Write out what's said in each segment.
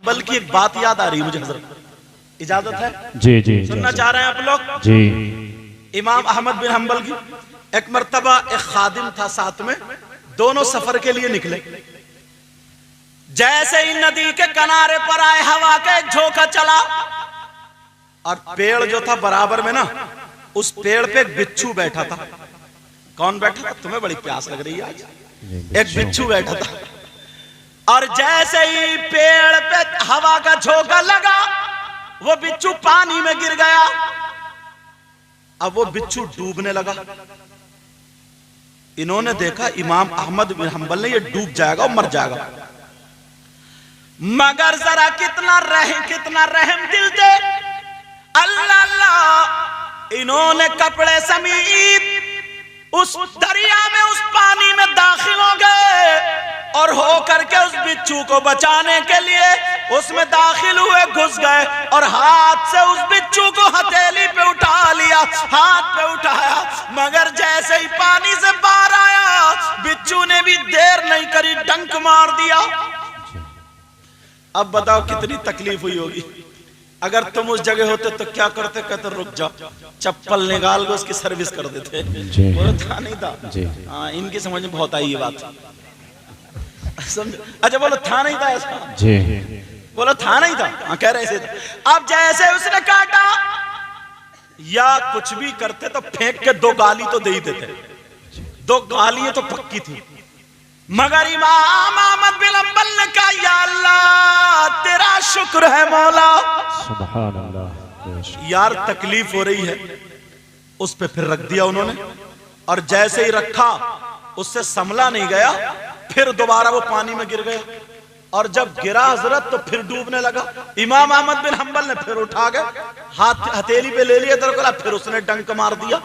बल्कि एक बात याद आ रही है मुझे हजरत, इजाजत है? जी जी सुनना चाह रहे हैं आप लोग? जी। इमाम अहमद बिन हंबल की एक मर्तबा एक खादिम था साथ में, दोनों सफर के लिए निकले। जैसे ही नदी के किनारे पर आए, हवा का एक झोंका चला और पेड़ जो था बराबर में ना, उस पेड़ पे एक बिच्छू बैठा था। कौन बैठा था? तुम्हें बड़ी प्यास लग रही है आज। एक बिच्छू बैठा था और जैसे ही पेड़ पे हवा का झोंका लगा, वो बिच्छू पानी में गिर गया। अब वो बिच्छू डूबने लगा। इन्होंने देखा इमाम अहमद बिन हंबल ने, ये डूब जाएगा और मर जाएगा। मगर जरा कितना रहम दिल थे। अल्लाह अल्लाह, इन्होंने कपड़े समेत उस दरिया में, उस पानी में दाखिल हो गए और होकर के उस बिच्छू को बचाने के लिए उसमें दाखिल हुए, घुस गए और हाथ से उस बिच्छू को हथेली पे उठा लिया, हाथ पे उठाया। मगर जैसे ही पानी से बाहर आया, बिच्छू ने भी देर नहीं करी, डंक मार दिया। अब बताओ कितनी तकलीफ हुई होगी। अगर तुम उस जगह होते तो क्या करते? कहते रुक जाओ, चप्पल निकाल के उसकी सर्विस कर देते। बोलो था नहीं था? हाँ, इनकी समझ में बहुत आई ये बात। समझ? अच्छा बोलो था नहीं था ऐसा? जी। बोलो था नहीं था? हाँ कह रहे थे। अब जैसे उसने काटा या कुछ भी करते तो फेंक के दो गाली तो दे ही देते, दो गाली तो पक्की थी। मगर इमाम अहमद बिन हंबल ने कहा, या अल्लाह तेरा शुक्र है मौला। सुभान अल्लाह। यार तकलीफ हो रही है, उस पे फिर रख दिया उन्होंने और जैसे ही रखा उससे संभला नहीं गया, फिर दोबारा वो पानी में गिर गया और जब गिरा हजरत तो फिर डूबने लगा। इमाम अहमद बिन हंबल ने फिर उठा गए, हाथ हथेली पे ले लिया, फिर उसने डंक मार दिया।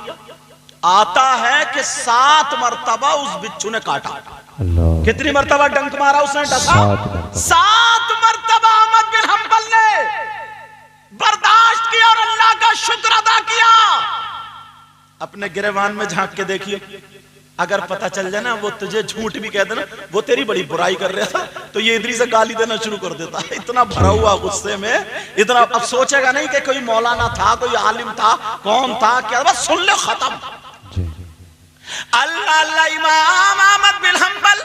आता है कि 7 मरतबा उस बिच्छू ने काटा। कितनी मरतबा डंक मारा उसने? 7 मरतबा अहमद बिन हंबल ने बर्दाश्त किया और अल्लाह का शुक्र अदा किया। अपने गिरेबान में झांक के देखिए, अगर पता चल जाए ना वो तुझे झूठ भी कह देना, वो तेरी बड़ी बुराई कर रहा था, तो ये इधर से गाली देना शुरू कर देता है। इतना भरा हुआ गुस्से में, इतना अब सोचेगा नहीं कि कोई मौलाना था, कोई आलिम था, कौन था, क्या, बस सुन ले, खत्म। अल्लाह अल्लाह। इमाम अहमद बिन हंबल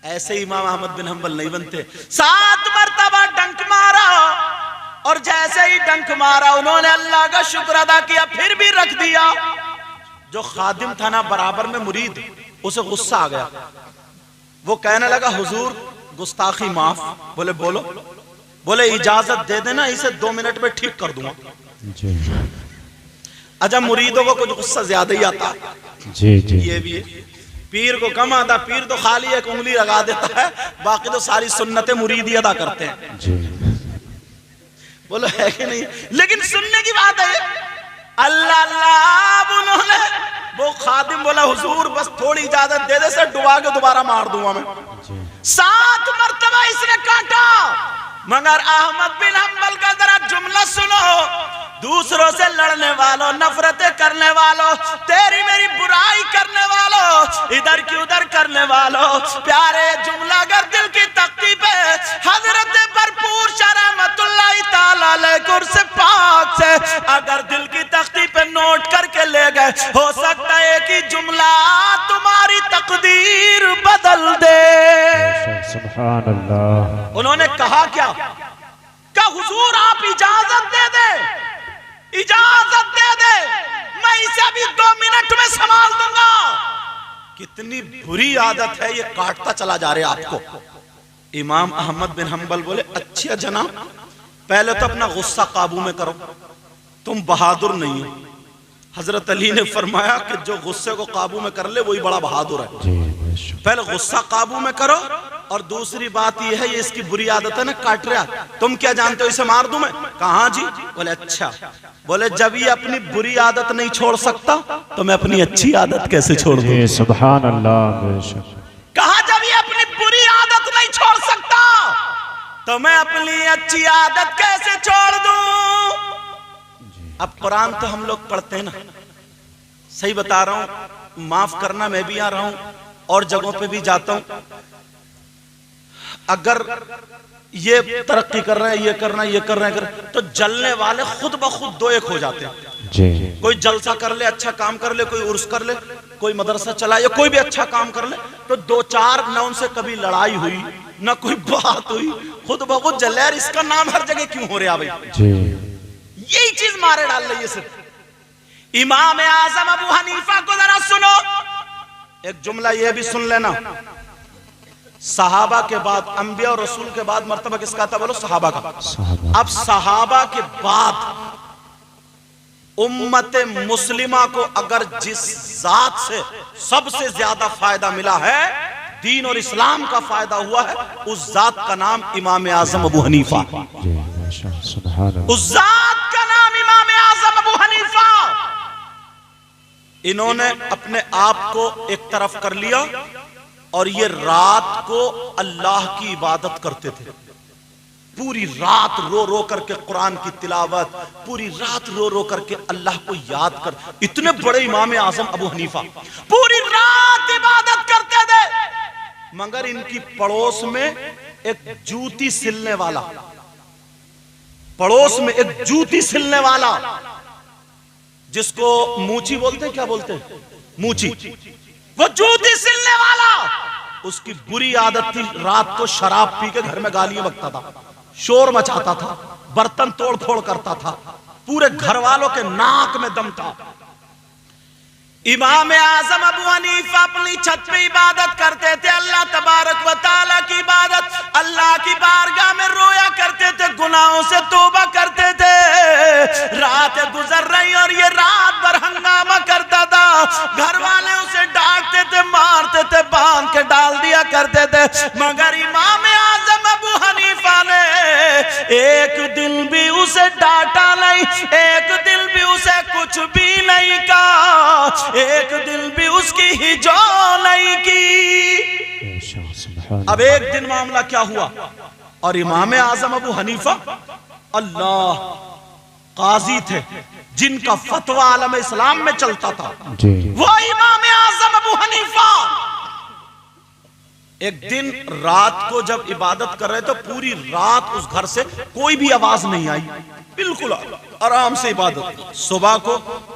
ऐसे इमाम अहमद बिन हंबल नहीं बनते। 7 मरतबा डंक मारा और जैसे ही डंक मारा उन्होंने अल्लाह का शुक्र अदा किया, फिर भी रख दिया। जो खादिम था ना बराबर में मुरीद, उसे गुस्सा आ गया। वो कहने लगा, हुजूर गुस्ताखी माफ। बोले बोलो। बोले इजाजत दे देना, इसे 2 मिनट में ठीक कर दूंगा। अच्छा मुरीदों को कुछ गुस्सा ज्यादा ही आता है। जी जी। ये भी है, पीर को कम आता। पीर तो खाली एक उंगली लगा देता है, बाकी तो सारी सुन्नतें मुरीद ही अदा करते हैं। जी। बोलो है कि नहीं? लेकिन सुनने की बात है, अल्लाह अल्लाह। उन्होंने वो खादिम बोला, हुजूर बस थोड़ी इजाजत दे दे, से डुबा के दोबारा मार दूंगा मैं। 7 मरतबा इसने काटा। मगर अहमद बिन हंबल का जरा जुमला सुनो। दूसरों से लड़ने वालों, नफरतें करने वालों, तेरी मेरी बुराई करने वालों, इधर की उधर करने वालों, प्यारे जुमला अगर दिल की तख्ती पे हजरत भरपूर रहमतुल्लाह ताला अलैहि से पाक से अगर दिल की तख्ती पे नोट करके ले गए, हो सकता है कि जुमला तुम्हारी तकदीर बदल दे। सुभान अल्लाह। उन्होंने कहा क्या? क्या हुजूर आप इजाजत दे दे, इजाजत दे दे, मैं इसे अभी 2 मिनट में संभाल दूंगा। कितनी बुरी आदत है ये, काटता चला जा रहा है आपको। इमाम अहमद बिन हंबल बोले, अच्छा जनाब पहले तो अपना गुस्सा काबू में करो, तुम बहादुर नहीं हो। हजरत अली ने फरमाया कि जो गुस्से को काबू में कर ले वही बड़ा बहादुर है। पहले गुस्सा काबू में करो और दूसरी बात यह है, ये इसकी बुरी आदत है ना, काट रहा। तुम क्या जानते हो इसे मार दूं मैं? कहा जी? बोले अच्छा। बोले जब ये अपनी बुरी आदत नहीं छोड़ सकता तो मैं अपनी अच्छी आदत कैसे छोड़ दूं? सुभान अल्लाह। कहा जब ये अपनी बुरी आदत नहीं छोड़ सकता तो मैं अपनी अच्छी आदत कैसे छोड़ दूं? अब कुरान तो हम लोग पढ़ते हैं ना, सही बता रहा हूं, माफ करना मैं भी आ रहा हूं और जगहों पे भी जाता हूं। अगर ये तरक्की कर रहे हैं, ये करना, ये कर रहे हैं, तो जलने वाले खुद ब खुद दो एक हो जाते हैं। जी कोई जलसा कर ले, अच्छा काम कर ले, कोई उर्स कर ले, कोई मदरसा चलाए, या कोई भी अच्छा काम कर ले, तो दो चार न उनसे कभी लड़ाई हुई ना कोई बात हुई, खुद ब खुद जल। यार इसका नाम हर जगह क्यों हो रहा भाई? जी यही चीज मारे डाल रही है सिर्फ। इमाम आजम अबू हनीफा को जरा सुनो, एक जुमला ये भी सुन लेना, सहाबा के बाद, अंबिया और रसूल के बाद मर्तबा किसका था? बोलो सहाबा का। साहबा अब सहाबा के बाद उम्मत मुस्लिमा को अगर जिस जात से सबसे ज्यादा फायदा मिला है, दीन और इस्लाम का फायदा हुआ है, उस जात का नाम इमाम आजम अबू हनीफा। जी माशाअल्लाह सुभान अल्लाह। उस जात का नाम इमाम आजम अबू हनीफा। इन्होंने अपने आप को एक तरफ कर लिया और ये रात को अल्लाह की इबादत करते थे। पूरी रात रो रो करके कुरान की तिलावत, पूरी रात रो रो करके अल्लाह को याद कर। इतने बड़े इमाम आजम अबू हनीफा पूरी रात इबादत करते थे, मगर इनकी पड़ोस में एक जूती सिलने वाला, पड़ोस में एक जूती सिलने वाला, जिसको मूची बोलते हैं, क्या बोलते हैं? मूची। वो जूती सिलने वाला, उसकी बुरी आदत थी, रात को शराब पी के घर में गालियां बकता था, शोर मचाता था, बर्तन तोड़ फोड़ करता था, पूरे घर वालों के नाक में दम था। इमाम आजम अबू हनीफा अपनी छत पे इबादत करते थे, अल्लाह तबारक व तआला की इबादत, अल्लाह की बारगाह में रोया करते थे, गुनाहों से तौबा करते थे। रात गुजर रही और ये रात भर हंगामा करता था, घर वाले उसे डांटते थे, मारते थे, बांध के डाल दिया करते थे, मगर इमाम आजम अबू हनीफा ने एक दिन भी उसे डांटा नहीं, एक दिन भी उसे कुछ भी नहीं कहा, एक दिन भी उसकी हिजो नहीं की। अब एक दिन मामला क्या हुआ, और इमाम आजम अबू हनीफा अल्लाह काजी थे, जिनका फतवा आलम इस्लाम में चलता था, वो इमाम आजम अबू हनीफा एक दिन रात को जब इबादत कर रहे थे, पूरी रात उस घर से कोई भी आवाज नहीं आई, बिल्कुल आराम से इबादत। सुबह को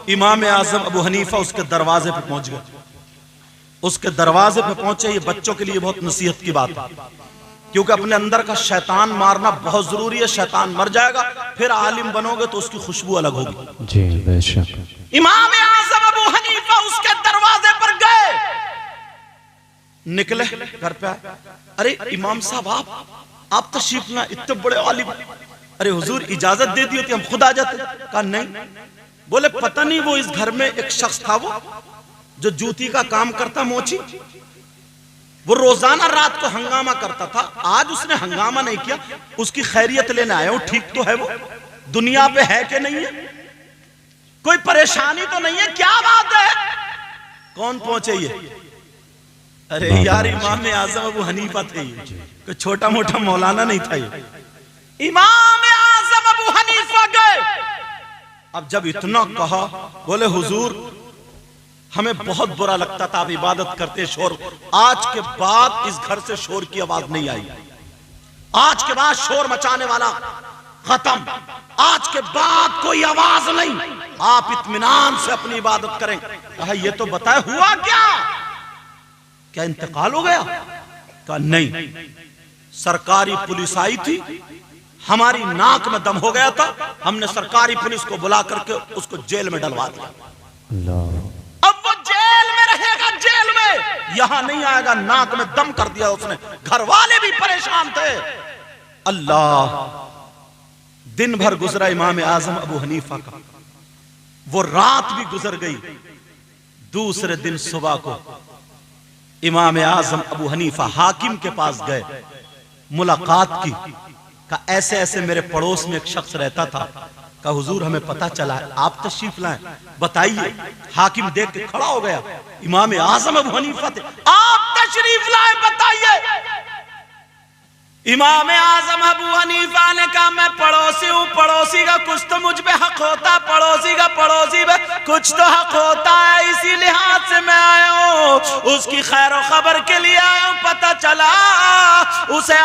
इमाम आजम अबू हनीफा उसके दरवाजे पे पहुंच गए। उसके दरवाजे पे पहुंचे, ये बच्चों के लिए बहुत नसीहत की बात है, क्योंकि अपने अंदर का शैतान मारना बहुत जरूरी है। शैतान मर जाएगा, फिर आलिम बनोगे तो उसकी खुशबू अलग होगी। जी बेशक। इमाम आजम अबू हनीफा उसके दरवाजे पर गए, निकले, घर पे आए, अरे इमाम साहब आप तशरीफ ना, इतने बड़े आलिम, अरे हुजूर इजाजत दे दी होती हम खुद आ जाते। कहा नहीं। बोले पता नहीं वो इस घर में एक शख्स था, वो जो जूती का काम करता, मोची, वो रोजाना रात को हंगामा करता था, आज उसने हंगामा नहीं किया, उसकी खैरियत लेने आया हूं, ठीक तो है वो, दुनिया पे है कि नहीं है, कोई परेशानी तो नहीं है, क्या बात है? कौन पहुंचे ये? अरे यार इमाम आजम अबू हनीफा थे, कोई छोटा मोटा मौलाना नहीं था ये। इमाम आजम अबू हनीफा गए। अब जब इतना कहा, बोले हुजूर हमें बहुत बुरा लगता था आप इबादत करते, शोर, आज के बाद इस घर से शोर की आवाज नहीं आई, आज के बाद शोर मचाने वाला खत्म, आज के बाद कोई आवाज नहीं, आप इत्मीनान से अपनी इबादत करें। कहा ये तो बताए हुआ क्या इंतकाल हो गया? कहा नहीं, सरकारी पुलिस आई थी, हमारी नाक में दम हो गया था, हमने सरकारी पुलिस को बुला करके उसको जेल में डलवा दिया। अब वो जेल में रहेगा, जेल में यहां नहीं आएगा, नाक में दम कर दिया उसने। घर वाले भी परेशान थे। अल्लाह, दिन भर गुजरा इमाम आजम अबू हनीफा का, वो रात भी गुजर गई। दूसरे दिन सुबह को इमाम आजम अबू हनीफा हाकिम के पास गए, मुलाकात की। का ऐसे ऐसे मेरे पड़ोस में एक शख्स रहता था, का हुजूर हमें पता चला है, आप तशरीफ लाएं, बताइए। हाकिम देख के खड़ा हो गया, इमाम आजम अबू हनीफा थे, आप तशरीफ लाएं, बताइए। इमाम आजम अबू हनीफा ने कहा मैं पड़ोसी हूँ, पड़ोसी का कुछ तो मुझ पे हक होता, पड़ोसी का पड़ोसी पे कुछ तो हक होता है, इसी लिहाज से मैं आया हूँ, उसकी खैर खबर के लिए आया हूँ, पता चला उसे